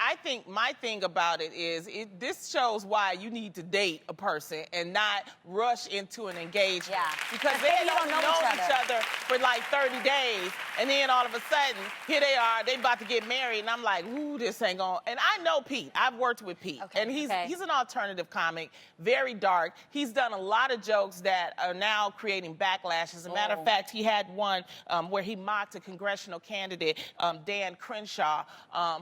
I think my thing about it is this shows why you need to date a person and not rush into an engagement. Yeah. Because they don't know each other for like 30 days, and then all of a sudden, here they are, they about to get married, and I'm like, ooh, this ain't going. And I know Pete. I've worked with Pete, and he's an alternative comic, very dark. He's done a lot of jokes that are now creating backlash. As a matter of fact, he had one where he mocked a congressional candidate, Dan Crenshaw,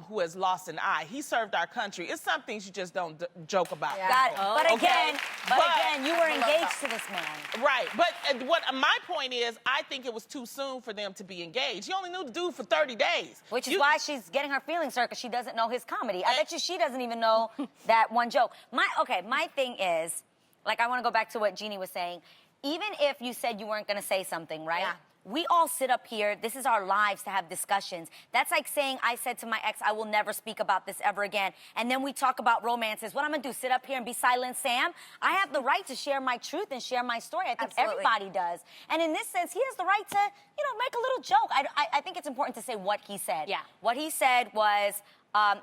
who has lost an eye. He served our country. It's some things you just don't joke about. Yeah. Got it. But again, you were engaged to this man. Right. But what my point is, I think it was too soon for them to be engaged. You only knew the dude for 30 days. Which is why she's getting her feelings hurt, because she doesn't know his comedy. I bet you she doesn't even know that one joke. My thing is, like, I want to go back to what Jeannie was saying. Even if you said you weren't going to say something, right? Yeah. We all sit up here. This is our lives to have discussions. That's like saying I said to my ex, I will never speak about this ever again. And then we talk about romances. What I'm going to do, sit up here and be Silent Sam? I have the right to share my truth and share my story. I think everybody does. And in this sense, he has the right to, you know, make a little joke. I think it's important to say what he said. Yeah. What he said was,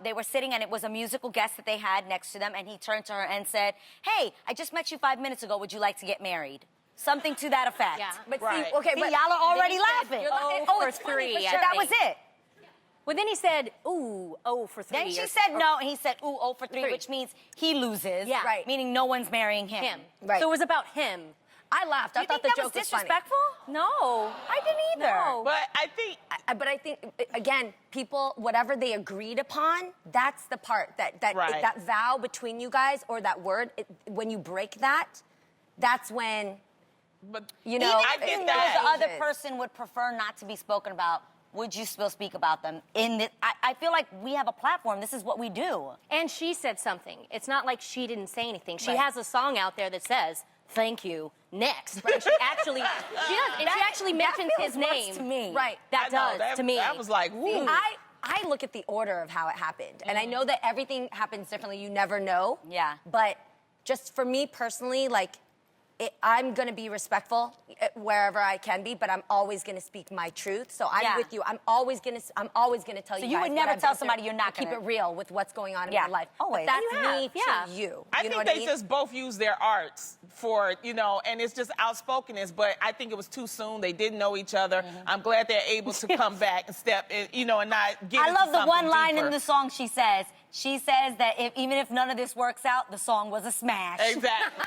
they were sitting, and it was a musical guest that they had next to them, and he turned to her and said, hey, I just met you 5 minutes ago. Would you like to get married? Something to that effect. Yeah. But see, but y'all are already laughing. It's three. But that was it. Well, then he said, ooh, 0 for 3. Then she said no, and he said, ooh, 0 for 3, which means he loses. Yeah. Right. Meaning no one's marrying him. Right. So it was about him. I laughed. I thought the joke was disrespectful? No. I didn't either. No. But I think, again, people, whatever they agreed upon, that's the part that vow between you guys, or that word, when you break that, that's when, you know, even if you know the other person would prefer not to be spoken about, would you still speak about them? I feel like we have a platform. This is what we do. And she said something. It's not like she didn't say anything. She has a song out there that says, thank you, next. Right? She actually, she actually mentions his name. To me. Right, that does to me. That was like, woo. I look at the order of how it happened. And I know that everything happens differently. You never know. Yeah. But just for me personally, like, I'm going to be respectful wherever I can be, but I'm always going to speak my truth. So I'm with you. I'm always going to tell you guys. So you would never tell somebody you're not going to keep it real with what's going on in my life. Always. But that's me to you. I think they just both use their arts for, you know, and it's just outspokenness, but I think it was too soon. They didn't know each other. I'm glad they're able to come back and step in, you know, and not get into something I love the one line deeper. in the song she says. She says that even if none of this works out, the song was a smash. Exactly.